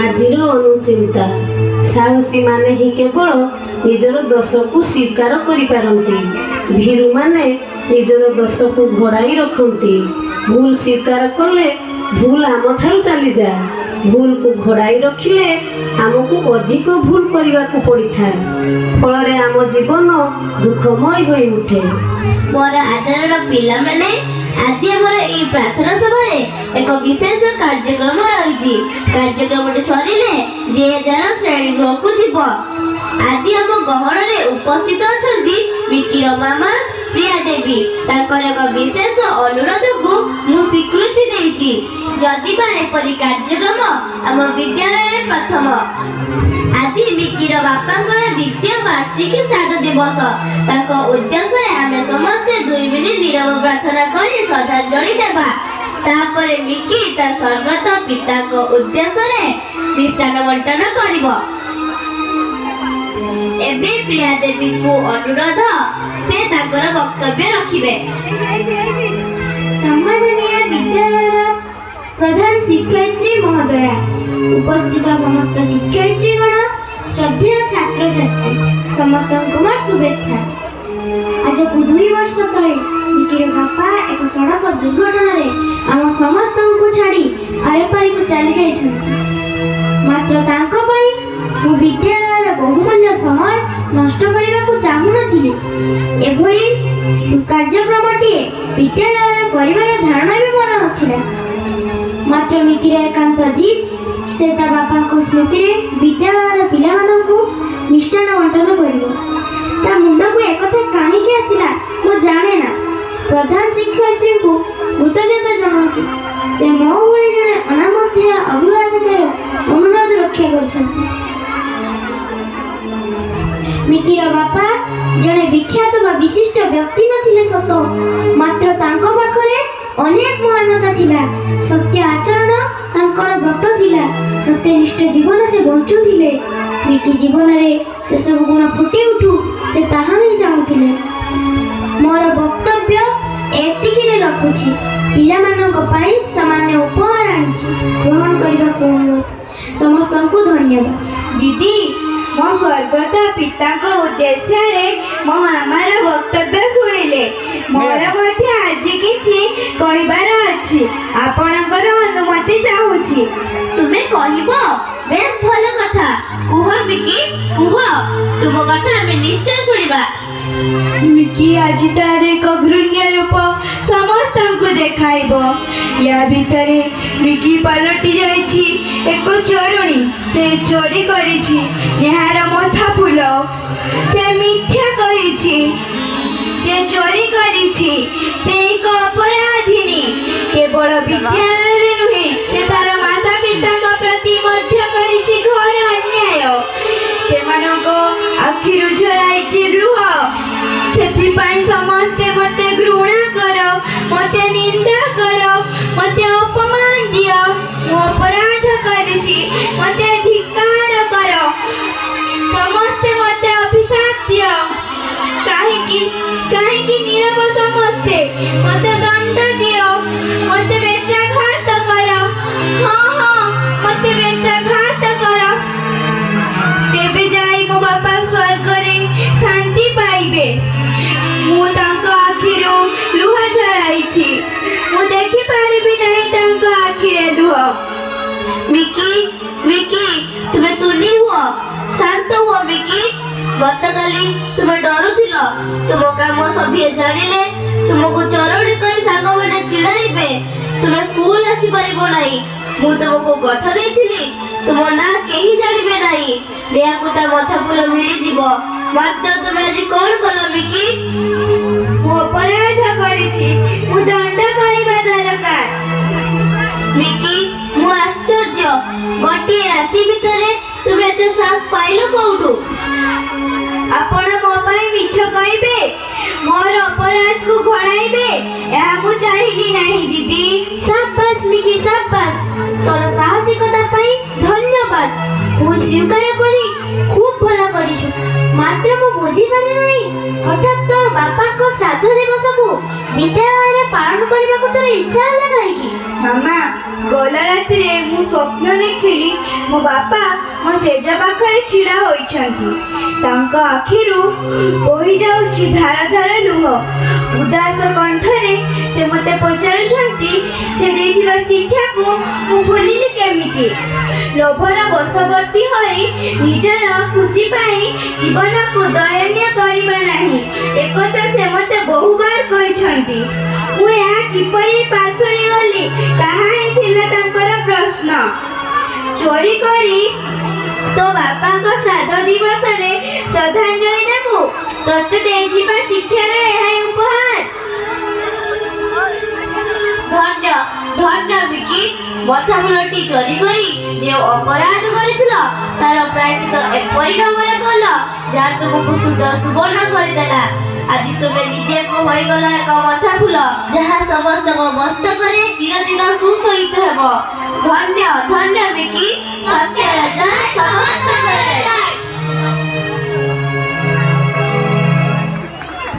ଆଜିର ଅନୁଚିନ୍ତା ସାହସୀ ମାନେ ହିଁ କେବଳ ନିଜର ଦୋଷକୁ ସ୍ୱୀକାର କରିପାରନ୍ତି। ଭୀରୁମାନେ ନିଜର ଦୋଷକୁ ଘୋଡ଼ାଇ ରଖନ୍ତି। ଭୁଲ ସ୍ୱୀକାର କଲେ ଭୁଲ ଆମଠାରୁ ଚାଲିଯାଏ। ଭୁଲକୁ ଘୋଡ଼ାଇ ରଖିଲେ ଆମକୁ ଅଧିକ ଭୁଲ କରିବାକୁ ପଡ଼ିଥାଏ। ଫଳରେ ଆମ ଜୀବନ ଦୁଃଖମୟ ହୋଇ ଉଠେ। ମୋର ଆଦରର ପିଲାମାନେ, ଆଜି ଆମର ଏହି ପ୍ରାର୍ଥନା ସଭାରେ ଏକ ବିଶେଷ କାର୍ଯ୍ୟକ୍ରମ ରହିଛି। କାର୍ଯ୍ୟକ୍ରମଟି ସରିଲେ ଯିଏ ଯାହାର ଶ୍ରେଣୀ ଗୃହକୁ ଯିବ। ଆଜି ଆମ ଗହଣରେ ଉପସ୍ଥିତ ଅଛନ୍ତି ମିକିର ମାମା ପ୍ରିୟା ଦେବୀ। ତାଙ୍କର ଏକ ବିଶେଷ ଅନୁରୋଧକୁ ମୁଁ ସ୍ୱୀକୃତି ଦେଇଛି। ଯଦିବା ଏପରି କାର୍ଯ୍ୟକ୍ରମ ଆମ ବିଦ୍ୟାଳୟରେ ପ୍ରଥମ। ଆଜି ମିକିର ବାପାଙ୍କର ଦ୍ୱିତୀୟ ବାର୍ଷିକୀ ଶ୍ରାଦ୍ଧ ଦିବସ। ତାଙ୍କ ଉଦ୍ଦେଶ୍ୟରେ ଆମେ ସମସ୍ତେ 2 ମିନିଟ୍ ନୀରବ ପ୍ରାର୍ଥନା କରି ଶ୍ରଦ୍ଧାଞ୍ଜଳି ଦେବା। ତାପରେ ମିକି ତା ସ୍ୱର୍ଗତ ପିତାଙ୍କ ଉଦ୍ଦେଶ୍ୟରେ ମିଷ୍ଟାନ୍ନ ବଣ୍ଟନ କରିବ। ଏବେ ପ୍ରିୟା ଦେବୀଙ୍କୁ ଅନୁରୋଧ, ସେ ତାଙ୍କର ବକ୍ତବ୍ୟ ରଖିବେ। ସମ୍ମାନନୀୟ ବିଦ୍ୟାଳୟର ପ୍ରଧାନ ଶିକ୍ଷୟିତ୍ରୀ ମହୋଦୟା, ଉପସ୍ଥିତ ସମସ୍ତ ଶିକ୍ଷୟିତ୍ରୀଗଣ, ଶ୍ରଦ୍ଧେୟ ଛାତ୍ରଛାତ୍ରୀ, ସମସ୍ତଙ୍କୁ ମୋର ଶୁଭେଚ୍ଛା। ଆଜକୁ 2 ବର୍ଷ ତଳେ ମିକିର ବାପା ଏକ ସଡ଼କ ଦୁର୍ଘଟଣାରେ ଆମ ସମସ୍ତଙ୍କୁ ଛାଡ଼ି ଆରପାରିକୁ ଚାଲି ଯାଇଛନ୍ତି। ମାତ୍ର ତାଙ୍କ ପାଇଁ ମୁଁ ବିଦ୍ୟାଳୟର ବହୁମୂଲ୍ୟ ସମୟ ନଷ୍ଟ କରିବାକୁ ଚାହୁଁନଥିଲି। ଏଭଳି କାର୍ଯ୍ୟକ୍ରମଟିଏ ବିଦ୍ୟାଳୟରେ କରିବାର ଧାରଣା ବି ମୋର ନଥିଲା। ମାତ୍ର ମିକିର ଏକାନ୍ତ ଜିଦ୍, ସେ ତା ବାପାଙ୍କ ସ୍ମୃତିରେ ବିଦ୍ୟାଳୟର ପିଲାମାନଙ୍କୁ ମିଷ୍ଟାନ୍ନ ବଣ୍ଟନ କରିବ। ତା ମୁଣ୍ଡକୁ ଏକଥା କାହିଁକି ଆସିଲା ମୁଁ ଜାଣେ ନା। ପ୍ରଧାନ ଶିକ୍ଷୟିତ୍ରୀଙ୍କୁ କୃତଜ୍ଞତା ଜଣାଉଛି, ସେ ମୋ ଭଳି ଜଣେ ଅନାମଧ୍ୟ ଅଭିଭାବକର ଅନୁରୋଧ ରକ୍ଷା କରିଛନ୍ତି। ମିକିର ବାପା ଜଣେ ବିଖ୍ୟାତ ବା ବିଶିଷ୍ଟ ବ୍ୟକ୍ତି ନଥିଲେ ସତ, ମାତ୍ର ତାଙ୍କ ପାଖରେ ଅନେକ ମହାନତା ଥିଲା। ସତ୍ୟ ଆଚରଣ ତାଙ୍କର ବ୍ରତ ଥିଲା। ସତ୍ୟନିଷ୍ଠ ଜୀବନ ସେ ବଞ୍ଚୁଥିଲେ। ମିକି ଜୀବନରେ ସେସବୁ ଗୁଣ ଫୁଟି ଉଠୁ, ସେ ତାହା ହିଁ ଚାହୁଁଥିଲେ। ମୋର ବକ୍ତବ୍ୟ ଏତିକିରେ ରଖୁଛି। ପିଲାମାନଙ୍କ ପାଇଁ ସାମାନ୍ୟ ଉପହାର ଆଣିଛି, ଗ୍ରହଣ କରିବାକୁ ଅନୁରୋଧ। ସମସ୍ତଙ୍କୁ ଧନ୍ୟବାଦ। ଦିଦି, ମୋ ସ୍ୱର୍ଗତ ପିତାଙ୍କ ଉଦ୍ଦେଶ୍ୟରେ ମୋ ମାମାର ବକ୍ତବ୍ୟ ଶୁଣିଲେ। ମୋର ମଧ୍ୟ ଆଜି କିଛି କହିବାର ଅଛି। ଆପଣଙ୍କର ଅନୁମତି ଚାହୁଁଛି। ତୁମେ କହିବ? ବେଶ ଭଲ କଥା। କୁହ ମିକି, କୁହ। ତୁମ କଥା ଆମେ ନିଶ୍ଚୟ ଶୁଣିବା। ମିକି ଆଜି ତାର ଏକ ଘୃଣ୍ୟ ରୂପ ସମସ୍ତଙ୍କୁ ଦେଖାଇବ। ୟା ଭିତରେ ମିକି ପାଲଟି ଯାଇଛି ଏକ ଚୋରୁଣୀ। ସେ ଚୋରି କରିଛି ଏହାର ମଥା ଫୁଲ। ସେ ମିଥ୍ୟା କହିଛି, ସେ ଚୋରି କରିଛି। ସେ ଏକ ଅପରାଧିନୀ। କେବଳ ବିଦ୍ୟାଳୟରେ ନୁହେଁ, ସେ ତାର ମାତା ପିତାଙ୍କ ପ୍ରତି ମଧ୍ୟ କରିଛି ଘୋର ଅନ୍ୟାୟ। ସେମାନଙ୍କ ଆଖିରୁ ଝରାଇଛି ଲୁହ। ସେଥିପାଇଁ ସମସ୍ତେ ମତେ ଘୃଣା କର, ମତେ ନିନ୍ଦା କର, ମତେ ଅପମାନ ଦିଅ। ମୁଁ ଅପରାଧ କରିଛି, ମତେ ଧିକ୍କାର କର। ସମସ୍ତେ ମତେ ଅଭିଶାପ ଦିଅ। କାହିଁକି କାହିଁକି ନୀରବ ସମସ୍ତେ? ମତେ ଦଣ୍ଡ ଦିଅ, ମତେ ବେତ୍ରାଘାତ କର। ହଁ ହଁ, ମତେ ବେତ୍ରାଘାତ କର। ତେବେ ଯାଇ ମୋ ବାପା ସ୍ୱର୍ଗରେ ଶାନ୍ତି ପାଇବେ। ମୁଁ ତାଙ୍କ ଆଖିରୁ ଲୁହ ଝରାଇଛି। ମୁଁ ଦେଖିପାରିବି ନାହିଁ ତାଙ୍କ ଆଖିରେ ଲୁହ। ମିକି, ମିକି, ତୁମେ ତୁଲି ହୁଅ, ଶାନ୍ତ ହୁଅ ମିକି। ଗତକାଲି ତୁମେ ଡରୁଥିଲ। ତୁମ କାମ ସଭିଏ ଜାଣିଲେ ତୁମକୁ ଚୋରଣୀ କରି ସାଙ୍ଗମାନେ ଚିଡ଼ାଇବେ। ତୁମେ ସ୍କୁଲ ଆସିପାରିବ ନାହିଁ। ମୁଁ ତୁମକୁ କଥା ଦେଇଥିଲି, ତୁମ ନାଁ କେହି ଜାଣିବେ ନାହିଁ। ଦେହକୁ ତା ମଥା ଫୁଲ ମିଳିଯିବ। ମାତ୍ର ତୁମେ ଆଜି କଣ କଲ ମିକି? ମୁଁ ଅପରାଧ କରିଛି, ମୁଁ ଦଣ୍ଡ ପାଇବା ଦରକାର। ମିକି, ମୁଁ ଆଶ୍ଚର୍ଯ୍ୟ। ଗୋଟିଏ ରାତି ଭିତରେ ତୁମେ ଏତେ ସାହସ ପାଇଲ କୋଉଠୁ? ଆପଣ ମୋ ପାଇଁ ମିଛ କହିବେ, ମୋର ଅପରାଧକୁ ଘୋଡ଼ାଇବେ, ଏହା ମୁଁ ଚାହିଁଲି ନାହିଁ ଦିଦି। ସାବାସ୍ ମିକି, ସାବାସ୍। ତୋର ସାହସିକତା ପାଇଁ ଧନ୍ୟବାଦ। ମୁଁ ସ୍ୱୀକାର କରି ଖୁବ୍ ଭଲ କରିଛୁ। ମାତ୍ର ମୁଁ ବୁଝିପାରେ ନାହିଁ, ହଠାତ୍ ତୋ ବାପାଙ୍କ ଶ୍ରାଦ୍ଧ ଦିବସକୁ ବିଦ୍ୟାଳୟରେ ପାଳନ କରିବାକୁ ତୋର ଇଚ୍ଛା ହେଲା କାହିଁକି? ମାମା, ଗଲା ରାତିରେ ମୁଁ ସ୍ୱପ୍ନ ଦେଖିଲି ମୋ ବାପା ମୋ ସେଜ ପାଖରେ ଛିଡ଼ା ହୋଇଛନ୍ତି। ତାଙ୍କ ଆଖିରୁ ବୋହି ଯାଉଛି ଧାର ଧାର ଲୁହ। ଉଦାସ କଣ୍ଠରେ ସେ ମୋତେ ପଚାରୁଛନ୍ତି, ସେ ଦେଇଥିବା ଶିକ୍ଷାକୁ ମୁଁ ଭୁଲିଲି କେମିତି? ଲୋଭର ବଶବର୍ତ୍ତୀ ହୋଇ ନିଜର ଖୁସି ପାଇଁ ଜୀବନକୁ ଦୟନୀୟ କରିବା ନାହିଁ, ଏକଥା ସେ ମୋତେ ବହୁବାର କହିଛନ୍ତି। ମୁଁ ଏହା କିପରି ପାଶୋରି ଗଲି, ତାହା ହିଁ ଥିଲା ତାଙ୍କର ପ୍ରଶ୍ନ। ଚୋରି କରି ତୋ ବାପାଙ୍କ ଶ୍ରାଦ୍ଧ ଦିବସରେ ଶ୍ରଦ୍ଧାଞ୍ଜଳି ଦେବୁ? ତୋତେ ଦେଇଥିବା ଶିକ୍ଷାର ଏହା ଉପହାର। ଧନ୍ୟ ଧନ୍ୟ ବିକି, ମଥାମୂଳଟି ଚୋରି କରି ଯେଉଁ ଅପରାଧ କରିଥିଲ ତାର ପ୍ରାୟଶ୍ଚିତ ଏପରି ଢଙ୍ଗରେ କଲ ଯାହା ତୁମକୁ ଶୁଦ୍ଧ ସୁବର୍ଣ୍ଣ କରିଦେଲା। ଆଜି ତୁମେ ନିଜେ ହୋଇଗଲ ଏକ ମଥା ଫୁଲ, ଯାହା ସମସ୍ତଙ୍କ ମସ୍ତକରେ ଚିରଦିନ ସୁଶୋଭିତ ହେବ। ଧନ୍ୟ ଧନ୍ୟ ବିକି, ସତ୍ୟର ଜୟ ସମସ୍ତଙ୍କ